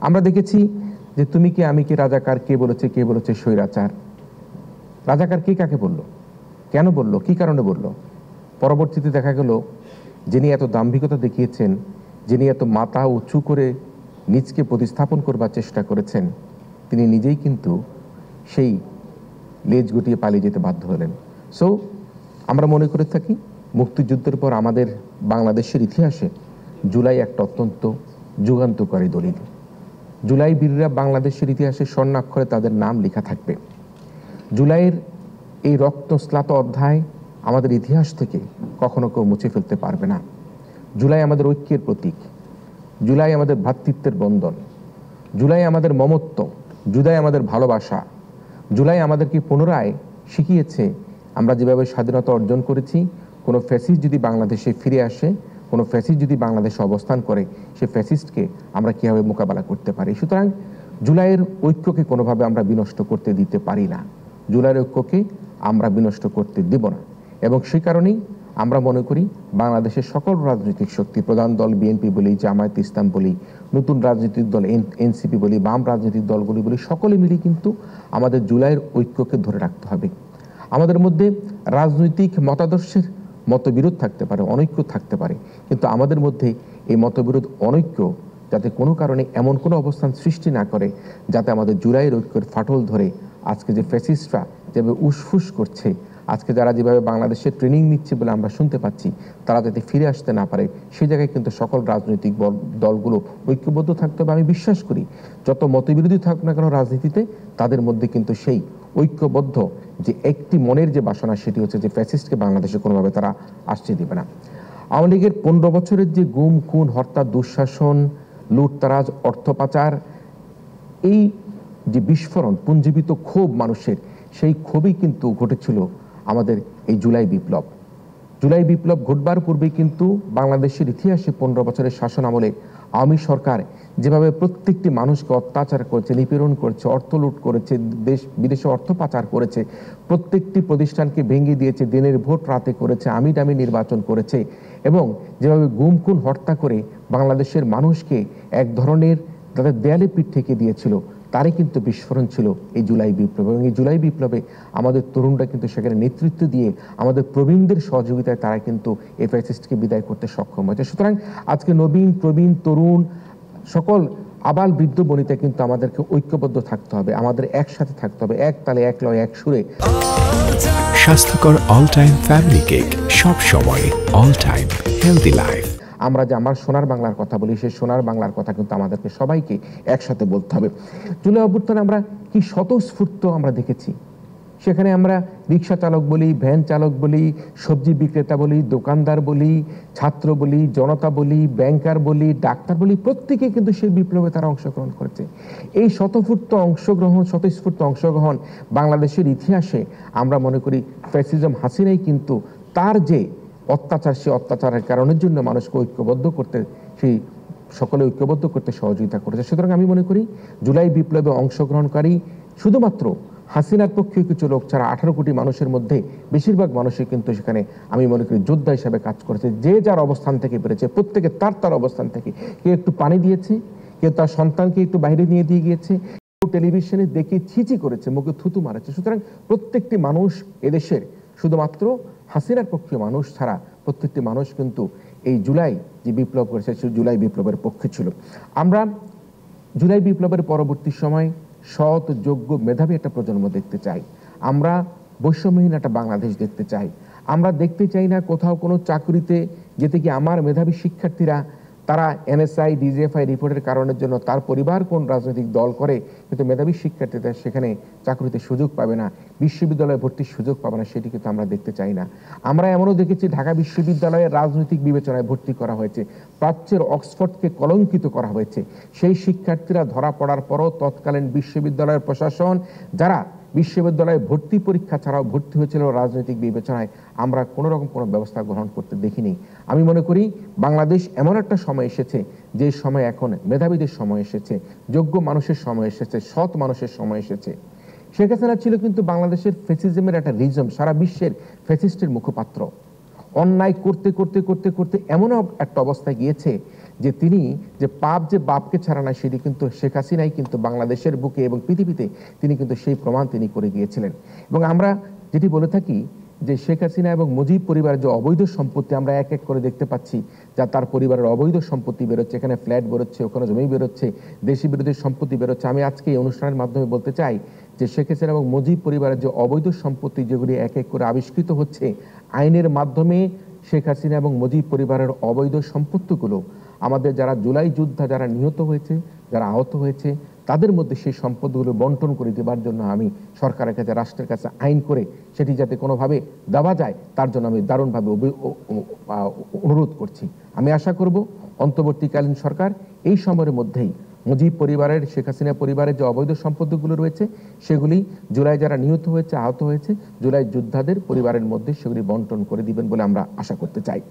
আমরা দেখেছি যে তুমি কি আমি কি, রাজাকার কে বলেছে স্বৈরাচার। রাজাকার কে কাকে বলল, কেন বলল, কি কারণে বলল? পরবর্তীতে দেখা গেল যিনি এত দাম্ভিকতা দেখিয়েছেন, যিনি এত মাথা উঁচু করে নিজকে প্রতিস্থাপন করবার চেষ্টা করেছেন, তিনি নিজেই কিন্তু সেই লেজ গুটিয়ে পালিয়ে যেতে বাধ্য হলেন। সো আমরা মনে করে থাকি মুক্তিযুদ্ধের পর আমাদের বাংলাদেশের ইতিহাসে জুলাই একটা অত্যন্ত যুগান্তকারী দলিল। জুলাই বীররা বাংলাদেশের ইতিহাসে স্বর্ণাক্ষরে তাদের নাম লেখা থাকবে। জুলাইয়ের এই রক্তস্নাত অধ্যায় আমাদের ইতিহাস থেকে কখনো কেউ মুছে ফেলতে পারবে না। জুলাই আমাদের ঐক্যের প্রতীক, জুলাই আমাদের ভ্রাতৃত্বের বন্ধন, জুলাই আমাদের মমত্ব, জুলাই আমাদের ভালোবাসা। জুলাই আমাদেরকে পুনরায় শিখিয়েছে আমরা যেভাবে স্বাধীনতা অর্জন করেছি, কোনো ফ্যাসিস্ট যদি বাংলাদেশে ফিরে আসে, কোনো ফ্যাসিস্ট যদি বাংলাদেশে অবস্থান করে, সে ফ্যাসিস্টকে আমরা কীভাবে মোকাবেলা করতে পারি। সুতরাং জুলাইয়ের ঐক্যকে কোনোভাবে আমরা বিনষ্ট করতে দিতে পারি না, জুলাইয়ের ঐক্যকে আমরা বিনষ্ট করতে দেব না। এবং সেই কারণেই আমরা মনে করি বাংলাদেশের সকল রাজনৈতিক শক্তি, প্রধান দল বিএনপি বলি, জামায়াত ইসলাম বলি, নতুন রাজনৈতিক দল এনসিপি বলি, বাম রাজনৈতিক দলগুলি বলি, সকলে মিলে কিন্তু আমাদের জুলাইয়ের ঐক্যকে ধরে রাখতে হবে। আমাদের মধ্যে রাজনৈতিক মতাদর্শের মতবিরোধ থাকতে পারে, অনৈক্য থাকতে পারে, কিন্তু আমাদের মধ্যে এই মতবিরোধ অনৈক্য যাতে কোনো কারণে এমন কোনো অবস্থান সৃষ্টি না করে যাতে আমাদের জুলাইয়ের ঐক্যের ফাটল ধরে আজকে যে ফ্যাসিস্টরা যেভাবে উসফুস করছে, আজকে যারা যেভাবে বাংলাদেশে ট্রেনিং নিচ্ছে বলে আমরা শুনতে পাচ্ছি, তারা যাতে ফিরে আসতে না পারে, সেই জায়গায় কিন্তু সকল রাজনৈতিক দলগুলো ঐক্যবদ্ধ থাকতে হবে। আমি বিশ্বাস করি যত মতবিরোধী থাকুক না কেন রাজনীতিতে, তাদের মধ্যে কিন্তু সেই ঐক্যবদ্ধ যে একটি মনের যে বাসনা, সেটি হচ্ছে যে ফ্যাসিস্টকে বাংলাদেশে কোনোভাবে তারা আসতে দেবে না। আওয়ামী লীগের 15 বছরের যে গুম খুন হত্যা, দুঃশাসন, লুটতারাজ, অর্থ পাচার, এই যে বিস্ফোরণ, পুঞ্জীবিত ক্ষোভ মানুষের, সেই ক্ষোভই কিন্তু ঘটেছিল আমাদের এই জুলাই বিপ্লব। জুলাই বিপ্লব ঘটবার পূর্বে কিন্তু বাংলাদেশের ইতিহাসে 15 বছরের শাসন আমলে আওয়ামী সরকার যেভাবে প্রত্যেকটি মানুষকে অত্যাচার করেছে, নিপীড়ন করেছে, অর্থ লুট করেছে, দেশ বিদেশে অর্থ পাচার করেছে, প্রত্যেকটি প্রতিষ্ঠানকে ভেঙে দিয়েছে, দিনের ভোট রাতে করেছে, আমি দামি নির্বাচন করেছে, এবং যেভাবে গুম খুন হত্যা করে বাংলাদেশের মানুষকে এক ধরনের তাদের দেয়ালে পিঠ থেকে দিয়েছিল, তারই কিন্তু বিস্ফোরণ ছিল এই জুলাই বিপ্লব। এবং এই জুলাই বিপ্লবে আমাদের তরুণরা কিন্তু সেখানে নেতৃত্ব দিয়ে আমাদের প্রবীণদের সহযোগিতায় তারা কিন্তু এই ফ্যাসিস্টকে বিদায় করতে সক্ষম হয়েছে। সুতরাং আজকে নবীন প্রবীণ তরুণ সকল আবাল বৃদ্ধ বনিতা কিন্তু আমাদেরকে ঐক্যবদ্ধ থাকতে হবে, আমাদের একসাথে থাকতে হবে, এক তালে এক লয় এক সুরে। স্বাস্থ্যকর অল টাইম ফ্যামিলি কেক, সব সময় অল টাইম হেলদি লাইফ। আমরা যে আমার সোনার বাংলার কথা বলি, সেই সোনার বাংলার কথা কিন্তু আমাদেরকে সবাইকে একসাথে বলতে হবে। জুলাই অভ্যুত্থানে আমরা কি স্বতঃস্ফূর্ত আমরা দেখেছি, সেখানে আমরা রিক্সা চালক বলি, ভ্যান চালক বলি, সবজি বিক্রেতা বলি, দোকানদার বলি, ছাত্র বলি, জনতা বলি, ব্যাংকার বলি, ডাক্তার বলি, প্রত্যেকে কিন্তু সেই বিপ্লবে তারা অংশগ্রহণ করেছে। এই স্বতঃস্ফূর্ত অংশগ্রহণ বাংলাদেশের ইতিহাসে আমরা মনে করি ফ্যাসিজম হাসিনাই কিন্তু তার যে অত্যাচার, সেই অত্যাচারের কারণের জন্য মানুষকে ঐক্যবদ্ধ করতে, সেই সকলে ঐক্যবদ্ধ করতে সহযোগিতা করেছে। সুতরাং আমি মনে করি জুলাই বিপ্লবে অংশগ্রহণকারী শুধুমাত্র হাসিনার পক্ষে কিছু লোক ছাড়া 18 কোটি মানুষের মধ্যে বেশিরভাগ মানুষই কিন্তু সেখানে আমি মনে করি যোদ্ধা হিসাবে কাজ করেছে। যে যার অবস্থান থেকে পেরেছে, প্রত্যেকে তার অবস্থান থেকে, কেউ একটু পানি দিয়েছে, কেউ তার সন্তানকে একটু বাইরে নিয়ে দিয়ে গিয়েছে, কেউ টেলিভিশনে দেখে ছিচি করেছে, মুখে থুতু মারেছে। সুতরাং প্রত্যেকটি মানুষ এদেশের, শুধুমাত্র হাসিনার পক্ষীয় মানুষ ছাড়া প্রত্যেকটি মানুষ কিন্তু এই জুলাই যে বিপ্লব করেছে সেই জুলাই বিপ্লবের পক্ষে ছিল। আমরা জুলাই বিপ্লবের পরবর্তী সময় সৎ, যোগ্য, মেধাবী একটা প্রজন্ম দেখতে চাই। আমরা বৈষম্যহীন একটা বাংলাদেশ দেখতে চাই। আমরা দেখতে চাই না কোথাও কোনো চাকরিতে যেতে গিয়ে আমার মেধাবী শিক্ষার্থীরা তারা এনএসআই, ডিজিএফআই রিপোর্টের কারণের জন্য তার পরিবার কোন রাজনৈতিক দল করে, কিন্তু মেধাবী শিক্ষার্থীরা সেখানে চাকরিতে সুযোগ পাবে না, বিশ্ববিদ্যালয়ে ভর্তির সুযোগ পাবে না, সেটি কিন্তু আমরা দেখতে চাই না। আমরা এমনও দেখেছি ঢাকা বিশ্ববিদ্যালয়ে রাজনৈতিক বিবেচনায় ভর্তি করা হয়েছে, প্রাচ্যের অক্সফোর্ডকে কলঙ্কিত করা হয়েছে। সেই শিক্ষার্থীরা ধরা পড়ার পরও তৎকালীন বিশ্ববিদ্যালয়ের প্রশাসন, যারা বিশ্ববিদ্যালয়ে ভর্তি পরীক্ষা ছাড়াও ভর্তি হয়েছিল রাজনৈতিক বিবেচনায়, আমরা কোনো রকম কোনো ব্যবস্থা গ্রহণ করতে দেখিনি। আমি মনে করি বাংলাদেশ এমন একটা সময় এসেছে, যে সময় এখন মেধাবীদের সময় এসেছে, যোগ্য মানুষের সময় এসেছে, সৎ মানুষের সময় এসেছে। শেখ হাসিনা ছিল কিন্তু বাংলাদেশের ফ্যাসিজমের একটা রিজম, সারা বিশ্বের ফ্যাসিস্টের মুখপাত্র। অন্যায় করতে করতে করতে করতে এমন একটা অবস্থায় গিয়েছে যে তিনি যে পাপ যে বাপকে ছাড়া না, সেটি কিন্তু শেখ হাসিনাই কিন্তু বাংলাদেশের বুকে এবং পৃথিবীতে তিনি কিন্তু সেই প্রমাণ তিনি করে গিয়েছিলেন। এবং আমরা যেটি বলে থাকি যে শেখ হাসিনা এবং মুজিব পরিবারের যে অবৈধ সম্পত্তি আমরা এক এক করে দেখতে পাচ্ছি, যা তার পরিবারের অবৈধ সম্পত্তি বেরোচ্ছে, এখানে ফ্ল্যাট বেরোচ্ছে, ওখানে জমি বেরোচ্ছে, দেশি বিরোধী সম্পত্তি বেরোচ্ছে। আমি আজকে এই অনুষ্ঠানের মাধ্যমে বলতে চাই যে শেখ হাসিনা এবং মুজিব পরিবারের যে অবৈধ সম্পত্তি যেগুলি এক এক করে আবিষ্কৃত হচ্ছে আইনের মাধ্যমে, শেখ হাসিনা এবং মুজিব পরিবারের অবৈধ সম্পত্তিগুলো আমাদের যারা জুলাই যোদ্ধা যারা নিহত হয়েছে, যারা আহত হয়েছে, তাদের মধ্যে সেই সম্পদগুলো বন্টন করে দেবার জন্য আমি সরকারের কাছে, রাষ্ট্রের কাছে আইন করে সেটি যাতে কোনোভাবে দেওয়া যায় তার জন্য আমি দারুণভাবে অনুরোধ করছি। আমি আশা করব অন্তর্বর্তীকালীন সরকার এই সময়ের মধ্যেই মুজিব পরিবারের, শেখ হাসিনা পরিবারের যে অবৈধ সম্পত্তিগুলো রয়েছে সেগুলি জুলাই যারা নিহত হয়েছে, আহত হয়েছে, জুলাই যোদ্ধাদের পরিবারের মধ্যে সেগুলি বন্টন করে দিবেন বলে আমরা আশা করতে চাই।